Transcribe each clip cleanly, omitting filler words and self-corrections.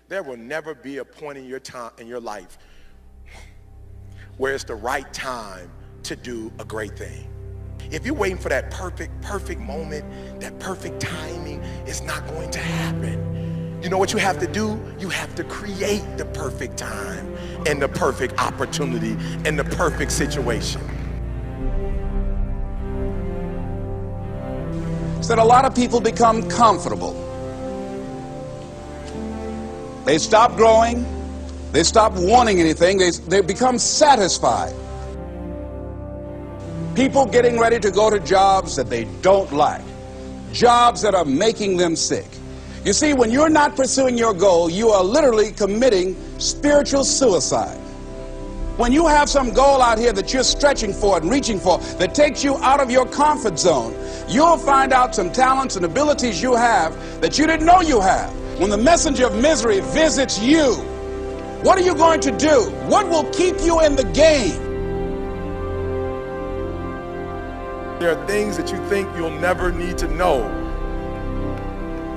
There will never be a point in your life where it's the right time to do a great thing. If you're waiting for that perfect moment, that perfect timing, it's not going to happen. You know what you have to do? You have to create the perfect time and the perfect opportunity and the perfect situation. So that a lot of people become comfortable. They stop growing. They stop wanting anything. They become satisfied. People getting ready to go to jobs that they don't like, jobs that are making them sick. You see, when you're not pursuing your goal, you are literally committing spiritual suicide. When you have some goal out here that you're stretching for and reaching for that takes you out of your comfort zone, you'll find out some talents and abilities you have that you didn't know you have. When the messenger of misery visits you, what are you going to do? What will keep you in the game? There are things that you think you'll never need to know,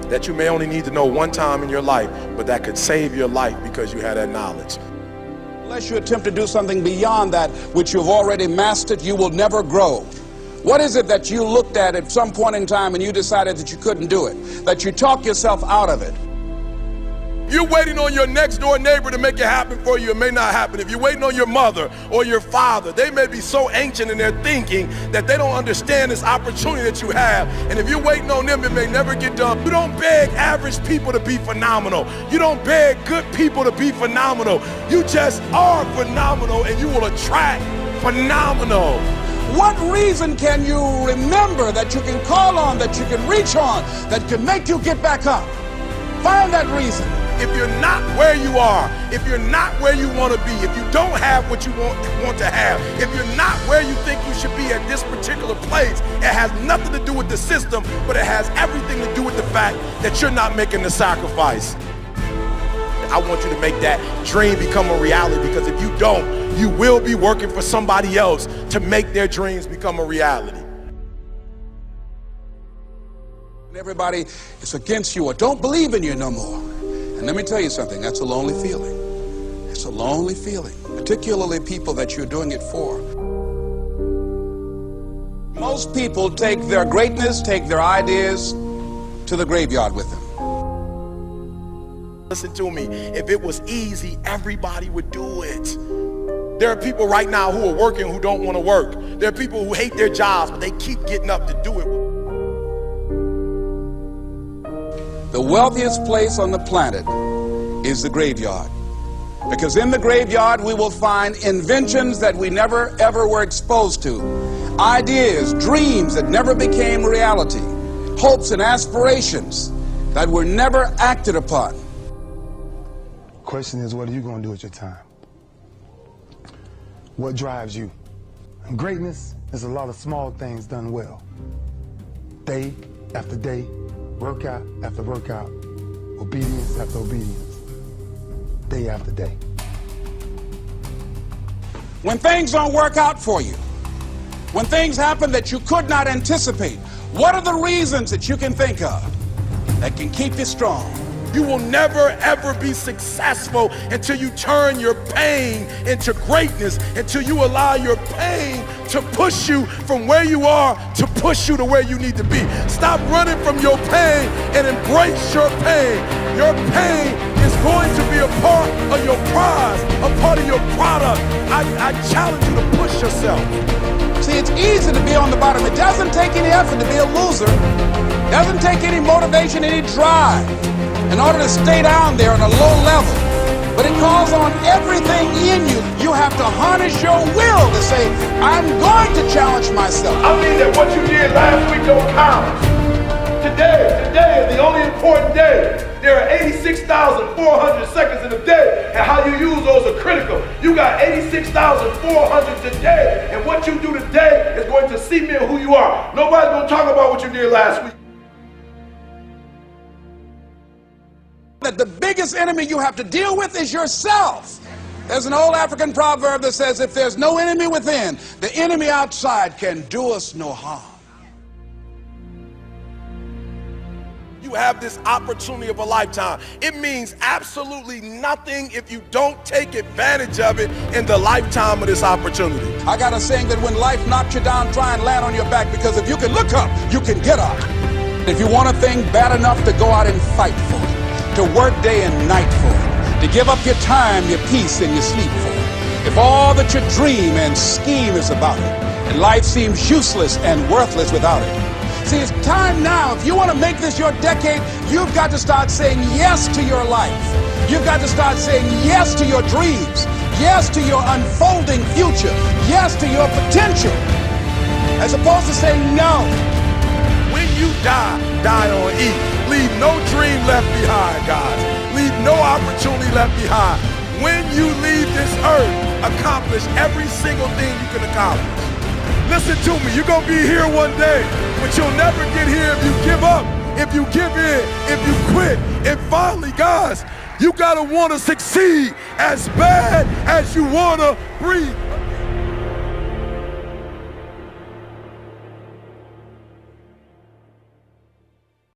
that you may only need to know one time in your life, but that could save your life because you had that knowledge. Unless you attempt to do something beyond that which you've already mastered, you will never grow. What is it that you looked at some point in time and you decided that you couldn't do it, that you talked yourself out of it? You're waiting on your next door neighbor to make it happen for you. It may not happen. If you're waiting on your mother or your father, they may be so ancient in their thinking that they don't understand this opportunity that you have. And if you're waiting on them, it may never get done. You don't beg average people to be phenomenal. You don't beg good people to be phenomenal. You just are phenomenal, and you will attract phenomenal. What reason can you remember that you can call on, that you can reach on, that can make you get back up? Find that reason. If you're not where you are, if you're not where you want to be, if you don't have what you want to have, if you're not where you think you should be at this particular place, it has nothing to do with the system, but it has everything to do with the fact that you're not making the sacrifice. I want you to make that dream become a reality, because if you don't, you will be working for somebody else to make their dreams become a reality. Everybody is against you or don't believe in you no more. And let me tell you something, that's a lonely feeling. It's a lonely feeling, particularly people that you're doing it for. Most people take their greatness, take their ideas to the graveyard with them. Listen to me, if it was easy, everybody would do it. There are people right now who are working who don't want to work. There are people who hate their jobs, but they keep getting up to do it. The wealthiest place on the planet is the graveyard. Because in the graveyard we will find inventions that we never ever were exposed to. Ideas, dreams that never became reality. Hopes and aspirations that were never acted upon. The question is, what are you going to do with your time? What drives you? And greatness is a lot of small things done well. Day after day, workout after workout, obedience after obedience, day after day. When things don't work out for you, when things happen that you could not anticipate, what are the reasons that you can think of that can keep you strong? You will never ever be successful until you turn your pain into greatness, until you allow your pain to push you from where you are to push you to where you need to be. Stop running from your pain and embrace your pain. Your pain is going to be a part of your prize, a part of your product. I challenge you to push yourself. See, it's easy to be on the bottom. It doesn't take any effort to be a loser. It doesn't take any motivation, any drive in order to stay down there on a low level. But it calls on everything in you. You have to harness your will to say, I'm going to challenge myself. I mean that what you did last week don't count. Today is the only important day. There are 86,400 seconds in a day, and how you use those are critical. You got 86,400 today, and what you do today is going to cement who you are. Nobody's going to talk about what you did last week. That the biggest enemy you have to deal with is yourself. There's an old African proverb that says, if there's no enemy within, the enemy outside can do us no harm. you have this opportunity of a lifetime. It means absolutely nothing if you don't take advantage of it in the lifetime of this opportunity. I got a saying that when life knocks you down, try and land on your back, because if you can look up, you can get up. If you want a thing bad enough, to go out and fight for it, to work day and night for it, to give up your time, your peace, and your sleep for it. If all that you dream and scheme is about it, and life seems useless and worthless without it. See, it's time now. If you want to make this your decade, you've got to start saying yes to your life. You've got to start saying yes to your dreams, yes to your unfolding future, yes to your potential, as opposed to saying no. When you die, die on E. Leave no dream left behind, guys. Leave no opportunity left behind. When you leave this earth, accomplish every single thing you can accomplish. Listen to me, you're going to be here one day, but you'll never get here if you give up, if you give in, if you quit. And finally, guys, you got to want to succeed as bad as you want to breathe.